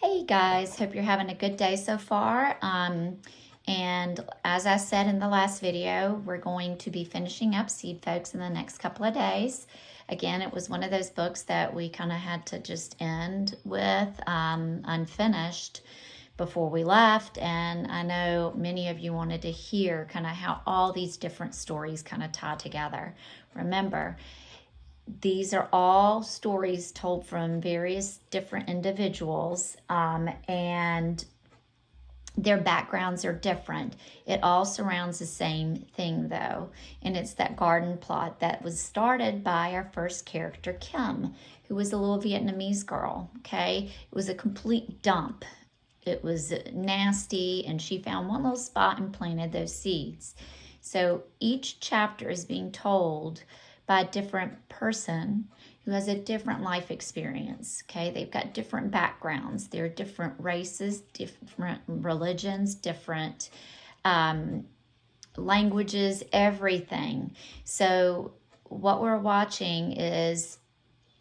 Hey guys, hope you're having a good day so far. And as I said in the last video, we're going to be finishing up Seed Folks in the next couple of days. Again, it was one of those books that we kind of had to just end with unfinished before we left. And I know many of you wanted to hear kind of how all these different stories kind of tie together. Remember, these are all stories told from various different individuals, and their backgrounds are different. It all surrounds the same thing though, and it's that garden plot that was started by our first character, Kim, who was a little Vietnamese girl, okay? It was a complete dump. It was nasty, and she found one little spot and planted those seeds. So each chapter is being told by a different person who has a different life experience, okay? They've got different backgrounds. They're different races, different religions, different languages, everything. So what we're watching is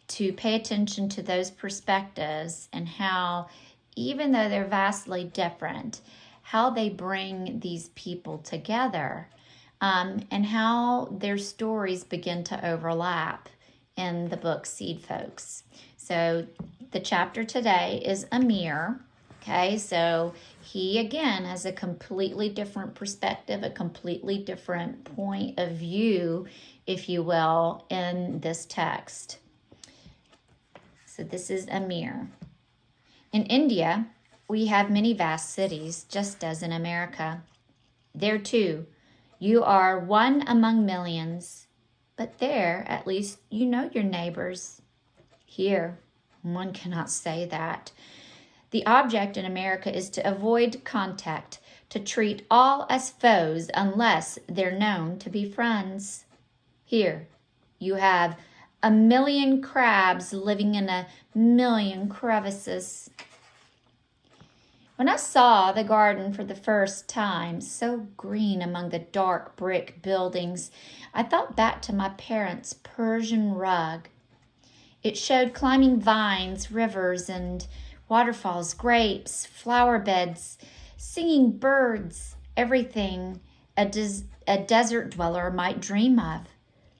to pay attention to those perspectives and how, even though they're vastly different, how they bring these people together. And how their stories begin to overlap in the book Seed Folks. So the chapter today is Amir. Okay, so he again has a completely different perspective, a completely different point of view, if you will, in this text. So this is Amir. In India, we have many vast cities, just as in America. There too, you are one among millions, but there, at least, you know your neighbors. Here, one cannot say that. The object in America is to avoid contact, to treat all as foes unless they're known to be friends. Here, you have a million crabs living in a million crevices. When I saw the garden for the first time, so green among the dark brick buildings, I thought back to my parents' Persian rug. It showed climbing vines, rivers, and waterfalls, grapes, flower beds, singing birds, everything a desert dweller might dream of.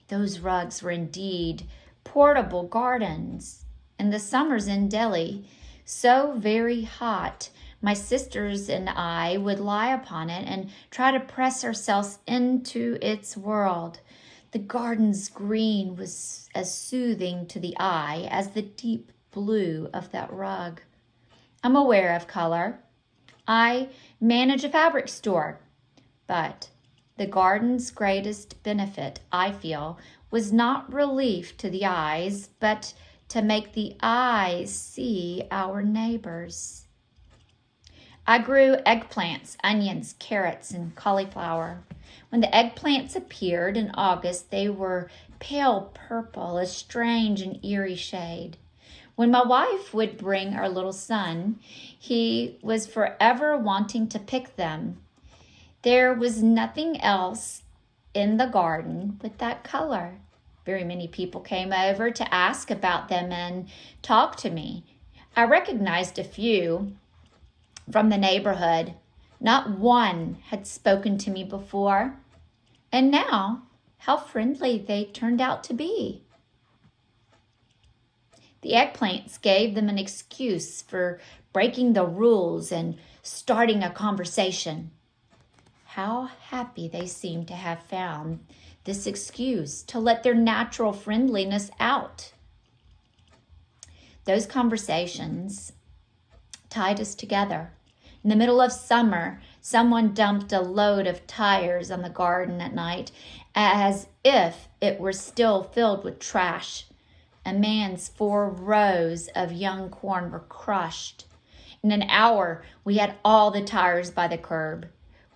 Those rugs were indeed portable gardens. In the summers in Delhi, so very hot, my sisters and I would lie upon it and try to press ourselves into its world. The garden's green was as soothing to the eye as the deep blue of that rug. I'm aware of color. I manage a fabric store. But the garden's greatest benefit, I feel, was not relief to the eyes, but to make the eyes see our neighbors. I grew eggplants, onions, carrots, and cauliflower. When the eggplants appeared in August, they were pale purple, a strange and eerie shade. When my wife would bring our little son, he was forever wanting to pick them. There was nothing else in the garden with that color. Very many people came over to ask about them and talk to me. I recognized a few from the neighborhood. Not one had spoken to me before. And now, how friendly they turned out to be. The eggplants gave them an excuse for breaking the rules and starting a conversation. How happy they seemed to have found this excuse to let their natural friendliness out. Those conversations tied us together. In the middle of summer, someone dumped a load of tires on the garden at night as if it were still filled with trash. A man's 4 rows of young corn were crushed. In an hour, we had all the tires by the curb.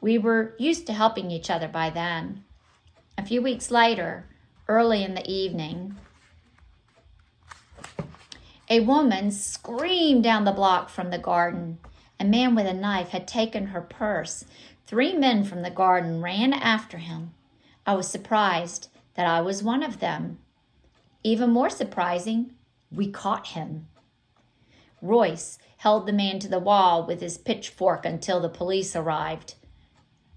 We were used to helping each other by then. A few weeks later, early in the evening, a woman screamed down the block from the garden. A man with a knife had taken her purse. 3 men from the garden ran after him. I was surprised that I was one of them. Even more surprising, we caught him. Royce held the man to the wall with his pitchfork until the police arrived.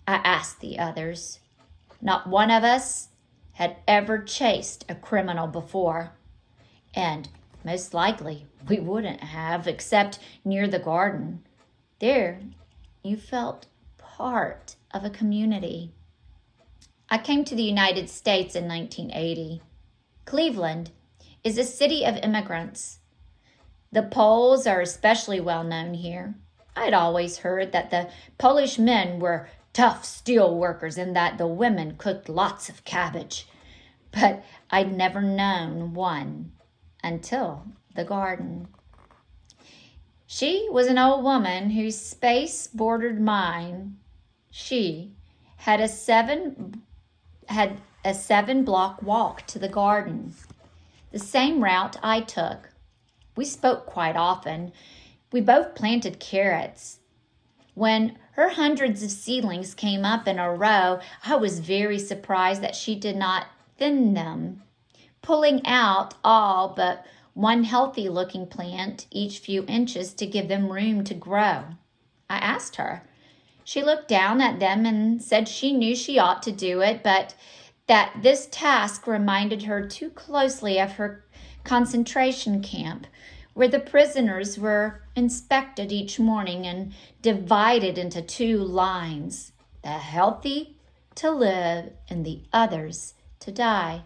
I asked the others. Not one of us had ever chased a criminal before, and most likely we wouldn't have, except near the garden. There, you felt part of a community. I came to the United States in 1980. Cleveland is a city of immigrants. The Poles are especially well known here. I'd always heard that the Polish men were tough steel workers and that the women cooked lots of cabbage. But I'd never known one until the garden. She was an old woman whose space bordered mine. She had a 7-block walk to the garden, the same route I took. We spoke quite often. We both planted carrots. When her hundreds of seedlings came up in a row, I was very surprised that she did not thin them, pulling out all but one healthy-looking plant each few inches to give them room to grow. I asked her. She looked down at them and said she knew she ought to do it, but that this task reminded her too closely of her concentration camp, where the prisoners were inspected each morning and divided into 2 lines, the healthy to live and the others to die.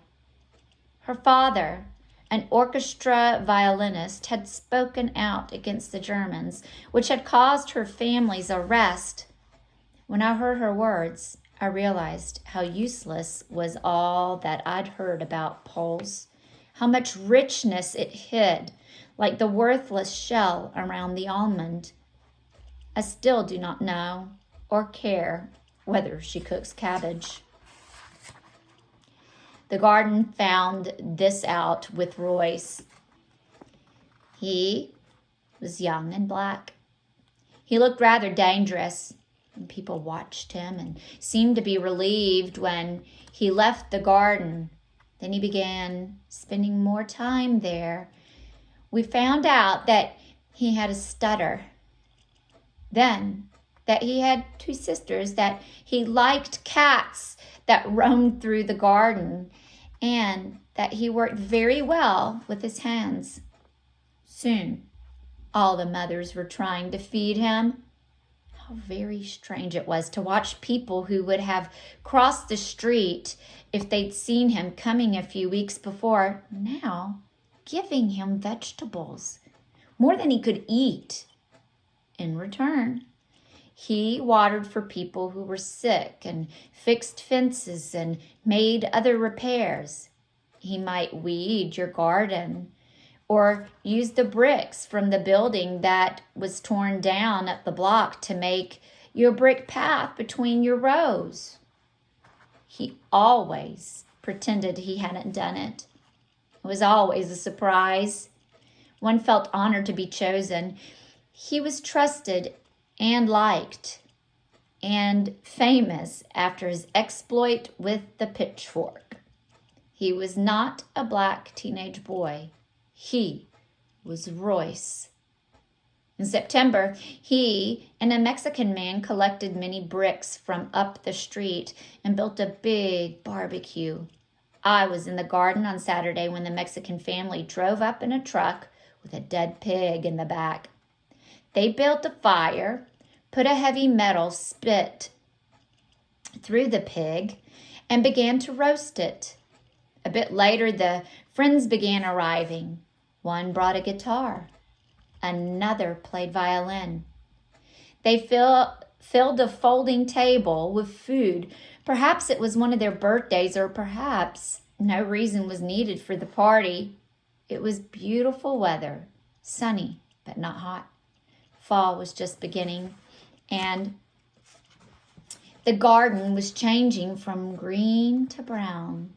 Her father, an orchestra violinist, had spoken out against the Germans, which had caused her family's arrest. When I heard her words, I realized how useless was all that I'd heard about Poles, how much richness it hid, like the worthless shell around the almond. I still do not know or care whether she cooks cabbage. The garden found this out with Royce. He was young and black. He looked rather dangerous, and people watched him and seemed to be relieved when he left the garden. Then he began spending more time there. We found out that he had a stutter. Then that he had 2 sisters, that he liked cats that roamed through the garden, and that he worked very well with his hands. Soon, all the mothers were trying to feed him. How very strange it was to watch people who would have crossed the street if they'd seen him coming a few weeks before, now giving him vegetables, more than he could eat. In return, he watered for people who were sick and fixed fences and made other repairs. He might weed your garden or use the bricks from the building that was torn down up the block to make your brick path between your rows. He always pretended he hadn't done it. It was always a surprise. One felt honored to be chosen. He was trusted and liked and famous after his exploit with the pitchfork. He was not a black teenage boy. He was Royce. In September, he and a Mexican man collected many bricks from up the street and built a big barbecue. I was in the garden on Saturday when the Mexican family drove up in a truck with a dead pig in the back. They built a fire, put a heavy metal spit through the pig, and began to roast it. A bit later, the friends began arriving. One brought a guitar. Another played violin. They filled a folding table with food. Perhaps it was one of their birthdays, or perhaps no reason was needed for the party. It was beautiful weather, sunny but not hot. Fall was just beginning, and the garden was changing from green to brown.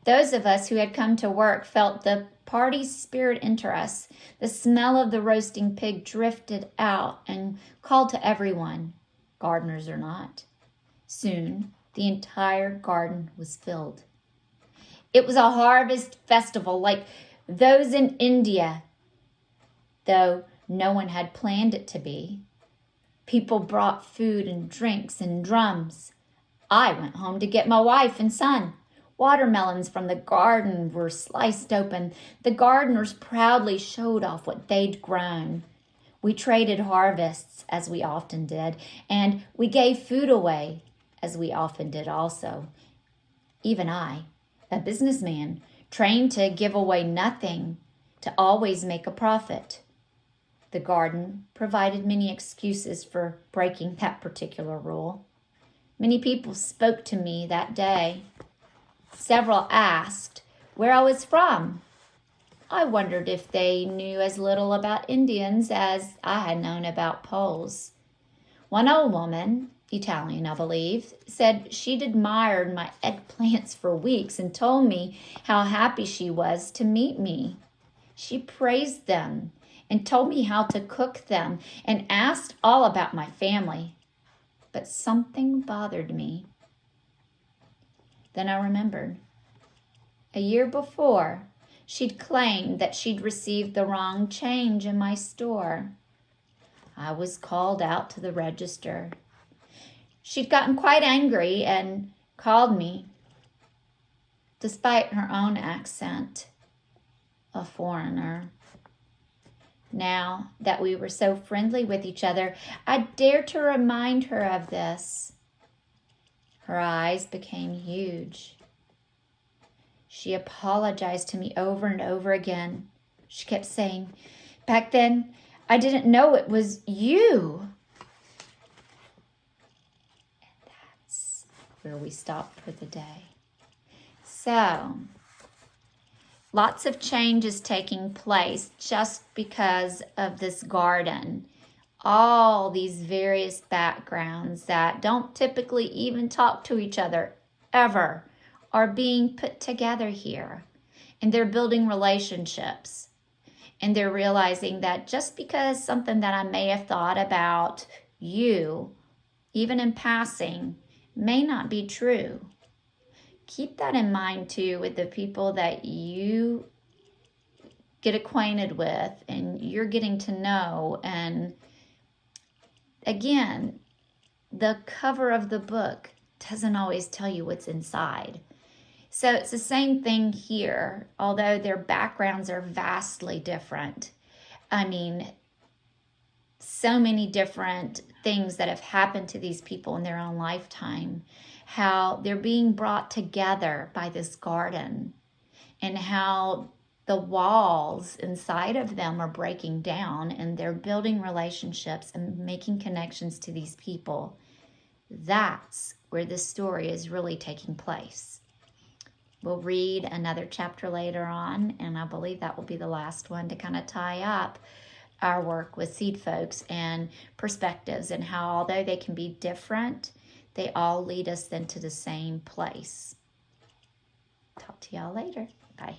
Those of us who had come to work felt the party spirit enter us. The smell of the roasting pig drifted out and called to everyone, gardeners or not. Soon, the entire garden was filled. It was a harvest festival like those in India, though No one had planned it to be. People brought food and drinks in drums. I went home to get my wife and son. Watermelons from the garden were sliced open. The gardeners proudly showed off what they'd grown. We traded harvests, as we often did, and we gave food away, as we often did also. Even I, a businessman, trained to give away nothing, to always make a profit. The garden provided many excuses for breaking that particular rule. Many people spoke to me that day. Several asked where I was from. I wondered if they knew as little about Indians as I had known about Poles. One old woman, Italian I believe, said she'd admired my eggplants for weeks and told me how happy she was to meet me. She praised them and told me how to cook them and asked all about my family. But something bothered me. Then I remembered. A year before, she'd claimed that she'd received the wrong change in my store. I was called out to the register. She'd gotten quite angry and called me, despite her own accent, a foreigner. Now that we were so friendly with each other, I dared to remind her of this. Her eyes became huge. She apologized to me over and over again. She kept saying, "Back then, I didn't know it was you." And that's where we stopped for the day. So, lots of changes taking place just because of this garden. All these various backgrounds that don't typically even talk to each other ever are being put together here. And they're building relationships. And they're realizing that just because something that I may have thought about you, even in passing, may not be true. Keep that in mind too with the people that you get acquainted with and you're getting to know. And again, the cover of the book doesn't always tell you what's inside. So it's the same thing here, although their backgrounds are vastly different. I mean, so many different things that have happened to these people in their own lifetime, how they're being brought together by this garden, and how the walls inside of them are breaking down and they're building relationships and making connections to these people. That's where this story is really taking place. We'll read another chapter later on, and I believe that will be the last one to kind of tie up our work with seed folks and perspectives, and how although they can be different, they all lead us then to the same place. Talk to y'all later. Bye.